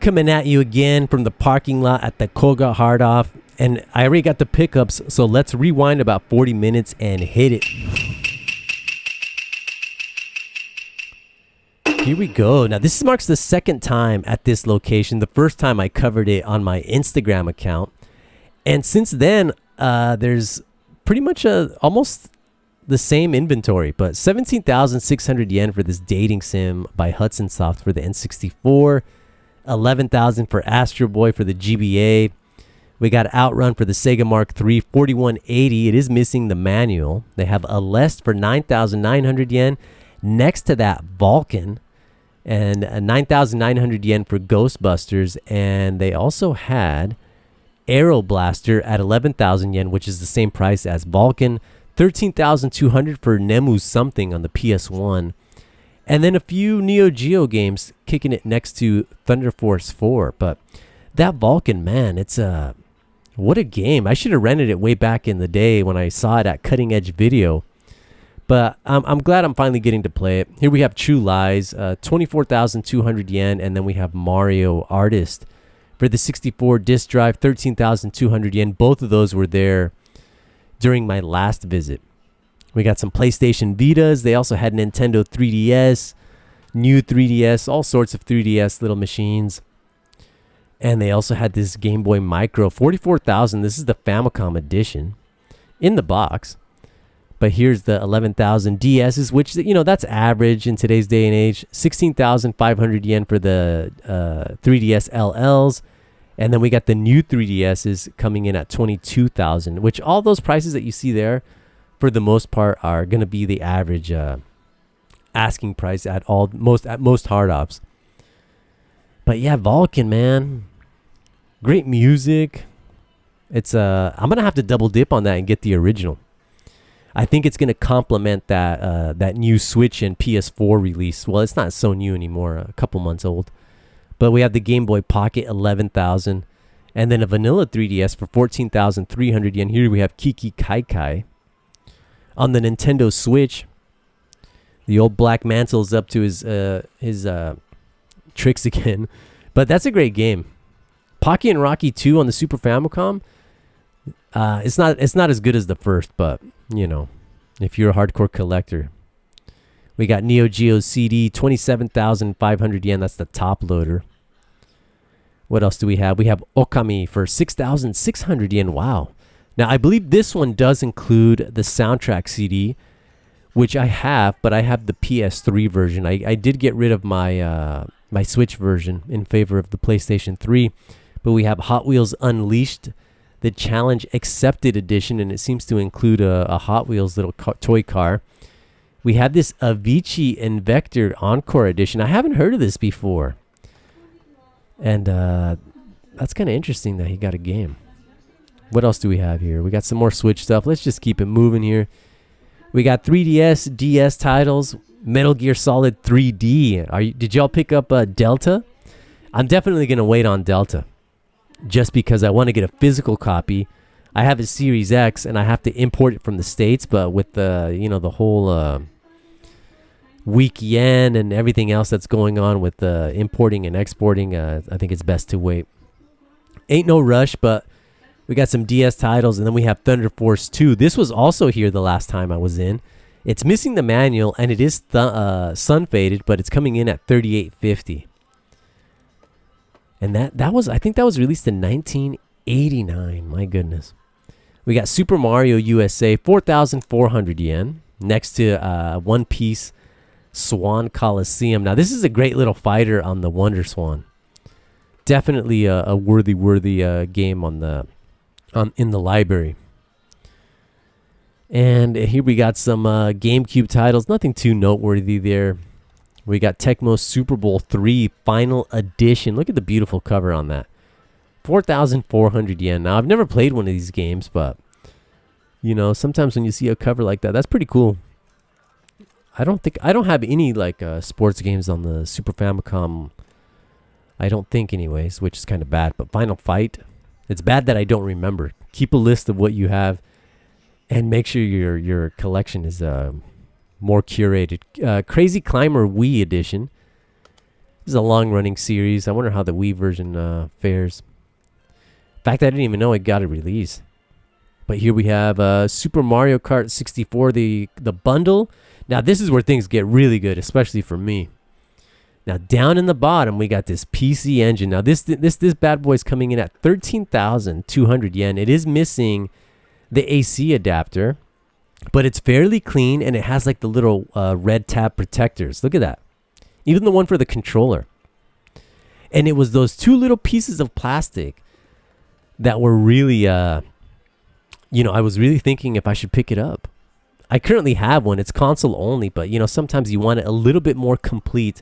coming at you again from the parking lot at the Koga Hard Off. And I already got the pickups, so let's rewind about 40 minutes and hit it. Here we go. Now, this marks the second time at this location. The first time I covered it on my Instagram account. And since then, there's pretty much almost the same inventory, but 17,600 yen for this dating sim by Hudson Soft for the N64, 11,000 for Astro Boy for the GBA. We got Outrun for the Sega Mark III, 4,180. It is missing the manual. They have a Lest for 9,900 yen. Next to that, Vulcan, and 9,900 yen for Ghostbusters. And they also had Aero Blaster at 11,000 yen, which is the same price as Vulcan. 13,200 for Nemu Something on the PS1. And then a few Neo Geo games kicking it next to Thunder Force 4. But that Vulcan, man, it's what a game. I should have rented it way back in the day when I saw it at Cutting Edge Video. But I'm glad I'm finally getting to play it. Here we have True Lies, 24,200 yen. And then we have Mario Artist for the 64 disc drive, 13,200 yen. Both of those were there during my last visit. We got some PlayStation Vitas. They also had Nintendo 3DS, new 3DS, all sorts of 3DS little machines. And they also had this Game Boy Micro, 44,000. This is the Famicom edition in the box. But here's the 11,000 DSs, which, that's average in today's day and age. 16,500 yen for the 3DS LLs. And then we got the new 3DSs coming in at 22,000, which all those prices that you see there, for the most part, are going to be the average asking price at most hard ops. But yeah, Vulcan, man, great music. It's I'm gonna have to double dip on that and get the original. I think it's gonna complement that new Switch and PS4 release. Well, it's not so new anymore, a couple months old. But we have the Game Boy Pocket, 11,000, and then a vanilla 3DS for 14,300 yen. Here we have Kiki Kai Kai. On the Nintendo Switch, the old Black Mantle's up to his tricks again. But that's a great game. Pocky and Rocky 2 on the Super Famicom. It's not as good as the first, but if you're a hardcore collector. We got Neo Geo CD, 27,500 yen. That's the top loader. What else do we have? We have Okami for 6,600 yen. Wow. Now, I believe this one does include the soundtrack CD, which I have, but I have the PS3 version. I did get rid of my my Switch version in favor of the PlayStation 3. But we have Hot Wheels Unleashed, the Challenge Accepted Edition, and it seems to include a Hot Wheels little toy car. We have this Avicii Invector Encore Edition. I haven't heard of this before. And that's kind of interesting that he got a game. What else do we have here? We got some more Switch stuff. Let's just keep it moving here. We got 3DS, DS titles, Metal Gear Solid 3D. Did y'all pick up Delta? I'm definitely going to wait on Delta just because I want to get a physical copy. I have a Series X and I have to import it from the States, but with the whole weak yen and everything else that's going on with importing and exporting, I think it's best to wait. Ain't no rush, but we got some DS titles, and then we have Thunder Force 2. This was also here the last time I was in. It's missing the manual, and it is sun faded, but it's coming in at 38.50. And I think that was released in 1989. My goodness. We got Super Mario USA, 4,400 yen, next to One Piece Swan Coliseum. Now, this is a great little fighter on the Wonder Swan. Definitely a worthy game in the library. And here we got some GameCube titles. Nothing too noteworthy there. We got Tecmo Super Bowl 3 Final Edition. Look at the beautiful cover on that. 4,400 yen. Now, I've never played one of these games, but sometimes when you see a cover like that, that's pretty cool. I don't have any sports games on the Super Famicom. I don't think anyways, which is kind of bad. But Final Fight, it's bad that I don't remember. Keep a list of what you have and make sure your collection is more curated. Crazy Climber Wii Edition. This is a long-running series. I wonder how the Wii version fares. In fact, I didn't even know it got a release. But here we have Super Mario Kart 64, the bundle. Now, this is where things get really good, especially for me. Now, down in the bottom, we got this PC Engine. Now, this bad boy is coming in at 13,200 yen. It is missing the AC adapter, but it's fairly clean, and it has like the little red tab protectors. Look at that. Even the one for the controller. And it was those two little pieces of plastic that were really, I was really thinking if I should pick it up. I currently have one. It's console only, but, sometimes you want it a little bit more complete.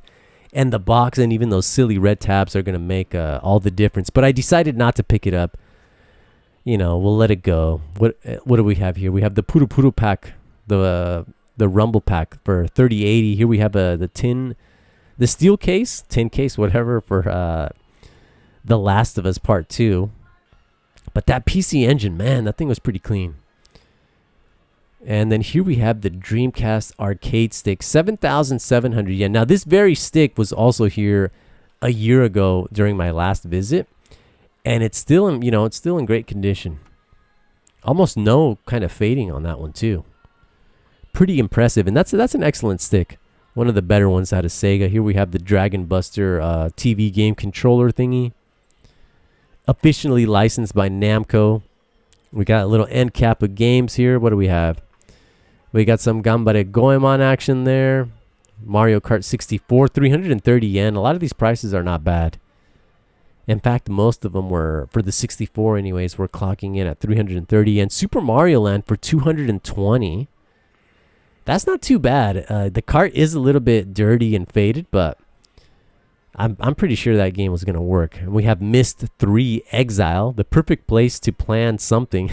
And the box and even those silly red tabs are going to make all the difference. But I decided not to pick it up. We'll let it go. What do we have here? We have the Puru Puru pack, the Rumble pack for 3080. Here we have the steel case, tin case, whatever, for The Last of Us Part 2. But that PC Engine, man, that thing was pretty clean. And then here we have the Dreamcast arcade stick, 7,700 yen. Now, this very stick was also here a year ago during my last visit, and it's still in great condition. Almost no kind of fading on that one too. Pretty impressive, and that's an excellent stick. One of the better ones out of Sega. Here we have the Dragon Buster TV game controller thingy, officially licensed by Namco. We got a little end cap of games here. What do we have? We got some Gambare Goemon action there. Mario Kart 64, 330 yen. A lot of these prices are not bad. In fact, most of them were, for the 64 anyways, were clocking in at 330 yen. Super Mario Land for 220. That's not too bad. The cart is a little bit dirty and faded, but I'm pretty sure that game was going to work. And we have Myst 3 Exile, the perfect place to plan something.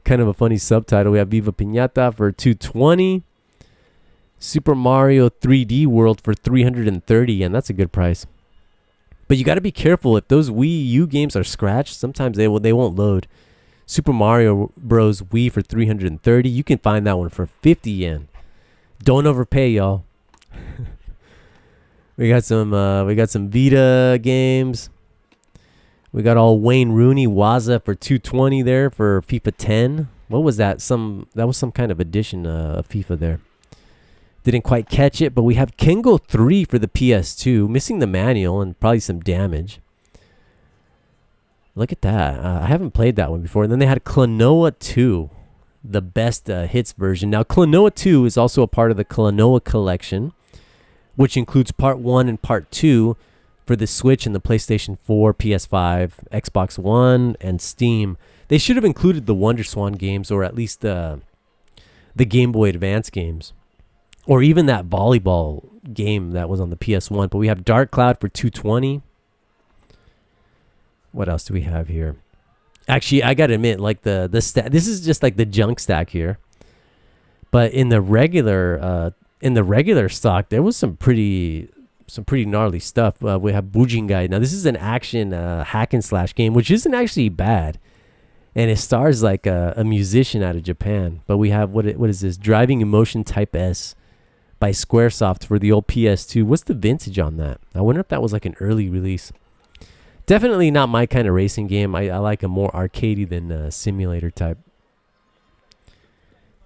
Kind of a funny subtitle. We have Viva Pinata for 220. Super Mario 3D World for 330, and that's a good price. But you got to be careful. If those Wii U games are scratched, sometimes they won't load. Super Mario Bros. Wii for 330. You can find that one for 50 yen. Don't overpay, y'all. We got some Vita games. We got all Wayne Rooney Waza for 220 there for FIFA 10. What was that? That was some kind of edition of FIFA there. Didn't quite catch it, but we have Kengo 3 for the PS2, missing the manual and probably some damage. Look at that. I haven't played that one before. And then they had Klonoa 2, the best hits version. Now, Klonoa 2 is also a part of the Klonoa collection, which includes Part 1 and Part 2 for the Switch and the PlayStation 4, PS5, Xbox One, and Steam. They should have included the WonderSwan games, or at least the Game Boy Advance games, or even that volleyball game that was on the PS1. But we have Dark Cloud for 220. What else do we have here? Actually, I gotta admit, like the this is just like the junk stack here. But in the regular stock, there was some pretty gnarly stuff. We have Bujingai. Now, this is an action hack and slash game, which isn't actually bad. And it stars like a musician out of Japan. But we have, what is this? Driving Emotion Type S by Squaresoft for the old PS2. What's the vintage on that? I wonder if that was like an early release. Definitely not my kind of racing game. I like a more arcadey than simulator type.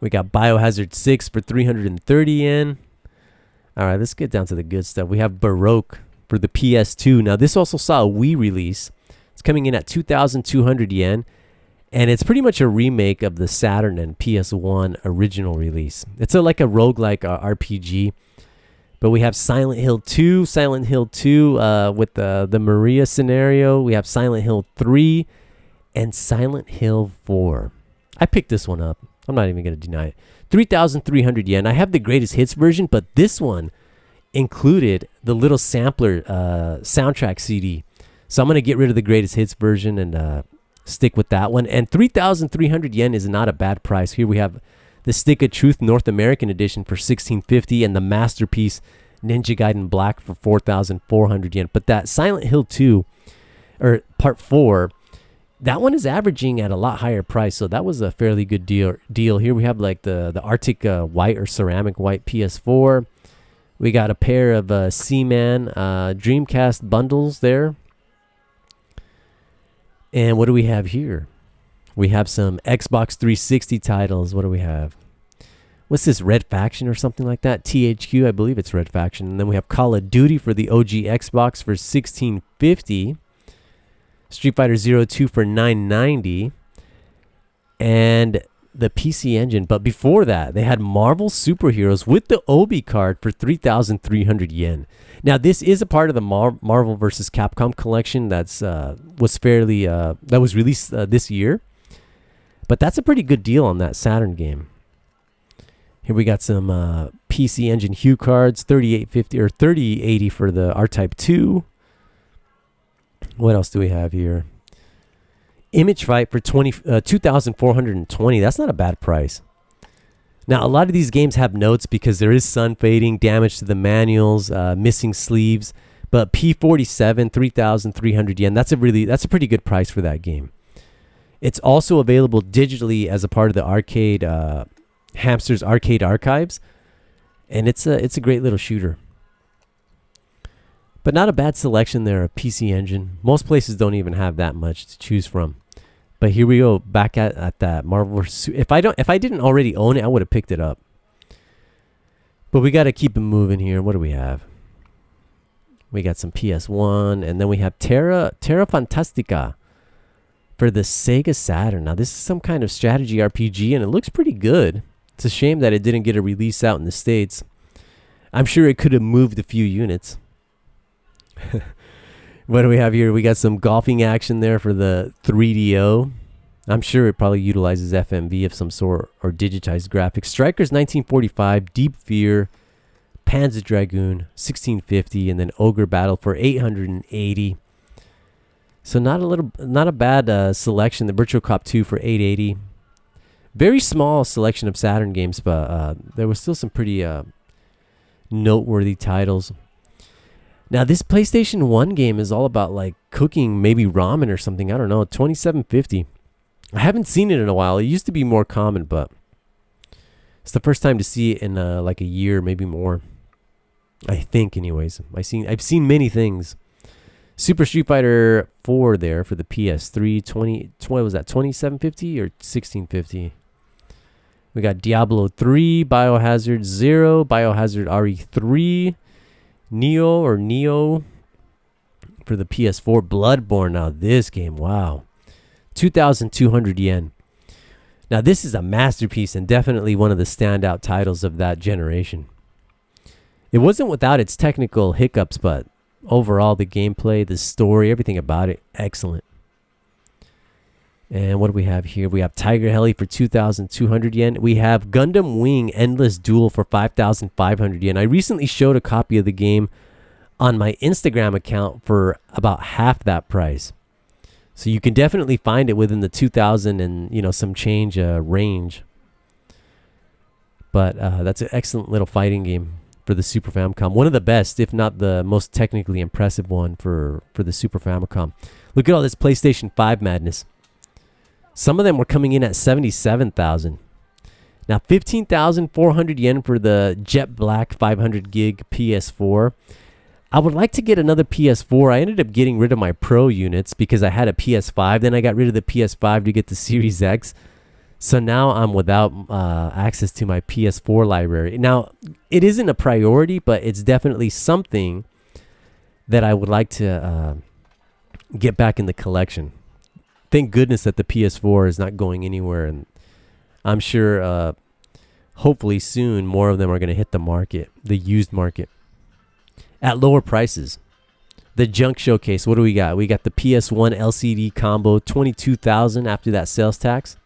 We got Biohazard 6 for 330 yen. All right, let's get down to the good stuff. We have Baroque for the PS2. Now, this also saw a Wii release. It's coming in at 2,200 yen. And it's pretty much a remake of the Saturn and PS1 original release. It's like a roguelike RPG. But we have Silent Hill 2 with the Maria scenario. We have Silent Hill 3 and Silent Hill 4. I picked this one up. I'm not even going to deny it. 3,300 yen. I have the greatest hits version, but this one included the little sampler soundtrack CD. So I'm going to get rid of the greatest hits version and stick with that one. And 3,300 yen is not a bad price. Here we have the Stick of Truth North American Edition for 1,650 and the Masterpiece Ninja Gaiden Black for 4,400 yen. But that Silent Hill 2, or Part 4, that one is averaging at a lot higher price, so that was a fairly good deal. Here we have like the Arctic white or ceramic white PS4. We got a pair of Seaman Dreamcast bundles there. And what do we have here? We have some Xbox 360 titles. What do we have? What's this, Red Faction or something like that? THQ, I believe it's Red Faction. And then we have Call of Duty for the OG Xbox for $16.50. Street Fighter 02 for $9.90. And the PC Engine. But before that, they had Marvel Superheroes with the Obi card for 3,300 yen. Now, this is a part of the Marvel vs. Capcom collection that was released this year. But that's a pretty good deal on that Saturn game. Here we got some PC Engine Hue cards, 3850 or 3080 for the R-Type 2. What else do we have here? Image Fight for 2,420. That's not a bad price. Now, a lot of these games have notes because there is sun fading, damage to the manuals, missing sleeves. But P47, 3,300 yen. That's a pretty good price for that game. It's also available digitally as a part of the arcade Hamster's Arcade Archives, and it's a great little shooter. But not a bad selection there of PC Engine. Most places don't even have that much to choose from. But here we go back at that Marvel. If I didn't already own it, I would have picked it up. But we got to keep it moving here. What do we have? We got some PS1, and then we have Terra Fantastica for the Sega Saturn. Now this is some kind of strategy RPG, and it looks pretty good. It's a shame that it didn't get a release out in the States. I'm sure it could have moved a few units. What do we have here? We got some golfing action there for the 3DO. I'm sure it probably utilizes FMV of some sort or digitized graphics. Strikers 1945, Deep Fear, Panzer Dragoon 1650, and then Ogre Battle for 880. So not a bad selection. The Virtual Cop 2 for 880. Very small selection of Saturn games, but there was still some pretty noteworthy titles. Now, this PlayStation 1 game is all about like cooking maybe ramen or something. I don't know. $27.50. I haven't seen it in a while. It used to be more common, but it's the first time to see it in like a year, maybe more. I think, anyways. I've seen many things. Super Street Fighter 4 there for the PS3. What was that? $27.50 or $16.50? We got Diablo 3, Biohazard 0, Biohazard RE3, Neo for the PS4, Bloodborne. Now this game, wow, 2,200 yen. Now this is a masterpiece and definitely one of the standout titles of that generation. It wasn't without its technical hiccups, but overall the gameplay, the story, everything about it, excellent. And what do we have here? We have Tiger Heli for 2,200 yen. We have Gundam Wing Endless Duel for 5,500 yen. I recently showed a copy of the game on my Instagram account for about half that price. So you can definitely find it within the 2,000 and some change range. But that's an excellent little fighting game for the Super Famicom. One of the best, if not the most technically impressive one for the Super Famicom. Look at all this PlayStation 5 madness. Some of them were coming in at 77,000. Now 15,400 yen for the Jet Black 500 gig PS4. I would like to get another PS4. I ended up getting rid of my Pro units because I had a PS5. Then I got rid of the PS5 to get the Series X. So now I'm without access to my PS4 library. Now, it isn't a priority, but it's definitely something that I would like to get back in the collection. Thank goodness that the PS4 is not going anywhere, and I'm sure hopefully soon more of them are going to hit the market, the used market, at lower prices. The junk showcase, what do we got? We got the PS1 LCD combo, 22,000 after that sales tax.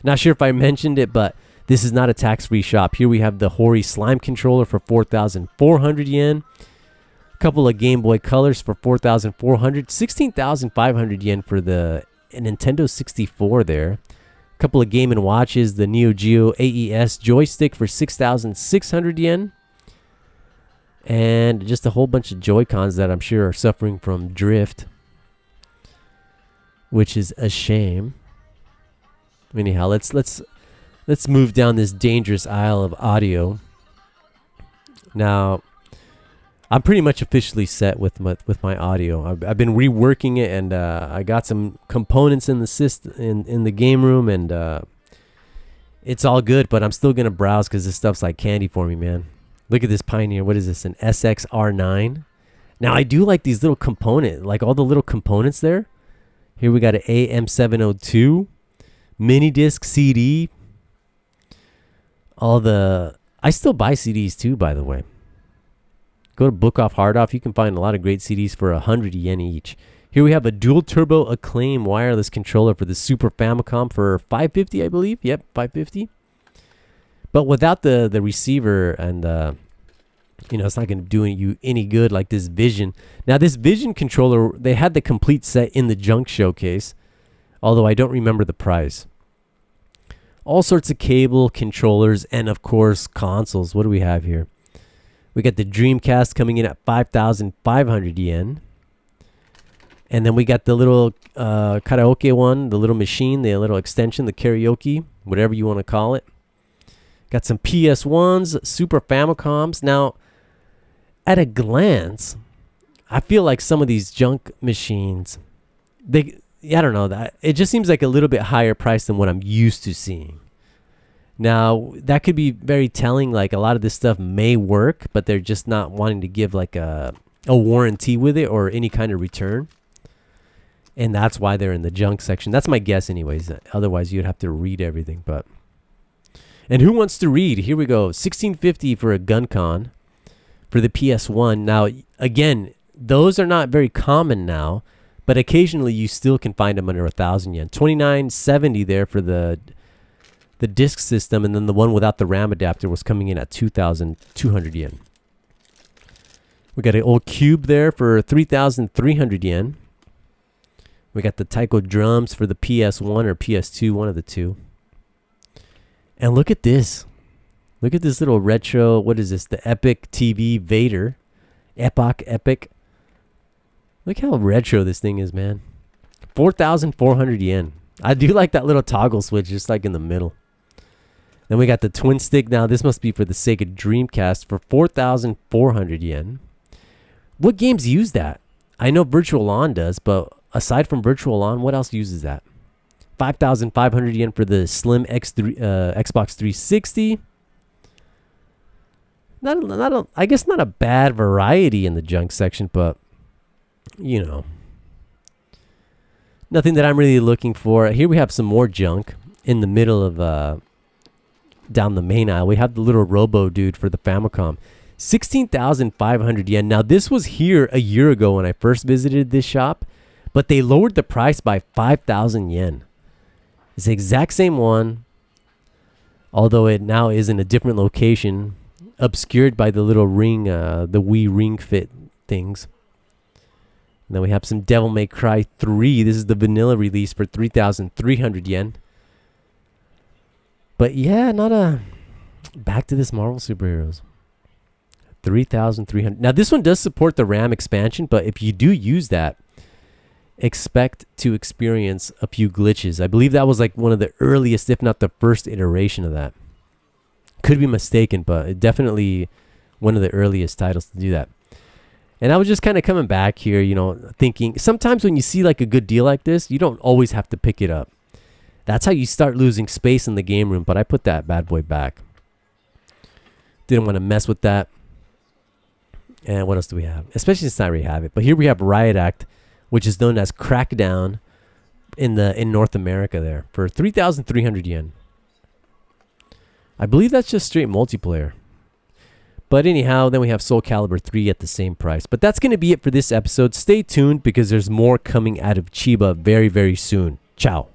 Not sure if I mentioned it, but this is not a tax-free shop. Here we have the Hori Slime controller for 4,400 yen. A couple of Game Boy Colors for 4,400. 16,500 yen for the Nintendo 64 there. A couple of Game & Watches, the Neo Geo AES joystick for 6,600 yen. And just a whole bunch of Joy-Cons that I'm sure are suffering from drift, which is a shame. Anyhow, let's move down this dangerous aisle of audio. Now, I'm pretty much officially set with my audio. I've been reworking it, and I got some components in the system in the game room, and it's all good. But I'm still gonna browse because this stuff's like candy for me, man. Look at this Pioneer. What is this? An SXR9. Now I do like these little components, like all the little components there. Here we got an AM702, mini disc CD. I still buy CDs too, by the way. Go to Book Off, Hard Off. You can find a lot of great CDs for 100 yen each. Here we have a dual turbo Acclaim wireless controller for the Super Famicom for 550, I believe. Yep, 550. But without the receiver, and it's not going to do you any good like this Vision. Now this Vision controller, they had the complete set in the junk showcase, although I don't remember the price. All sorts of cable controllers, and of course consoles. What do we have here? We got the Dreamcast coming in at 5,500 yen. And then we got the little karaoke one, the little machine, the little extension, the karaoke, whatever you want to call it. Got some PS1s, Super Famicoms. Now, at a glance, I feel like some of these junk machines, I don't know, it just seems like a little bit higher price than what I'm used to seeing. Now, that could be very telling. Like, a lot of this stuff may work, but they're just not wanting to give like a warranty with it or any kind of return. And that's why they're in the junk section. That's my guess anyways. Otherwise, you'd have to read everything. And who wants to read? Here we go. $1,650 for a GunCon for the PS1. Now, again, those are not very common now, but occasionally you still can find them under 1,000 yen. $2,970 there for the disc system, and then the one without the RAM adapter was coming in at 2,200 yen. We got an old Cube there for 3,300 yen. We got the Taiko drums for the PS1 or PS2, one of the two. And look at this. Look at this little retro, what is this? The Epic TV Vader. Epic. Look how retro this thing is, man. 4,400 yen. I do like that little toggle switch just like in the middle. Then we got the twin stick. Now this must be for the Sega Dreamcast for 4,400 yen. What games use that? I know Virtual On does, but aside from Virtual On, what else uses that? 5,500 yen for the Slim Xbox 360. I guess not a bad variety in the junk section, but nothing that I'm really looking for. Here we have some more junk in the middle of down the main aisle. We have the little Robo dude for the Famicom. 16,500 yen. Now this was here a year ago when I first visited this shop, but they lowered the price by 5,000 yen. It's the exact same one, although it now is in a different location, obscured by the little ring, the Wii Ring Fit things. And then we have some Devil May Cry 3. This is the vanilla release for 3,300 yen. But yeah, back to this Marvel superheroes. 3,300. Now this one does support the RAM expansion, but if you do use that, expect to experience a few glitches. I believe that was like one of the earliest, if not the first iteration of that. Could be mistaken, but definitely one of the earliest titles to do that. And I was just kind of coming back here, thinking sometimes when you see like a good deal like this, you don't always have to pick it up. That's how you start losing space in the game room, but I put that bad boy back. Didn't want to mess with that. And what else do we have? Especially since I already have it. But here we have Riot Act, which is known as Crackdown in North America there for 3,300 yen. I believe that's just straight multiplayer. But anyhow, then we have Soul Calibur 3 at the same price. But that's going to be it for this episode. Stay tuned because there's more coming out of Chiba very, very soon. Ciao.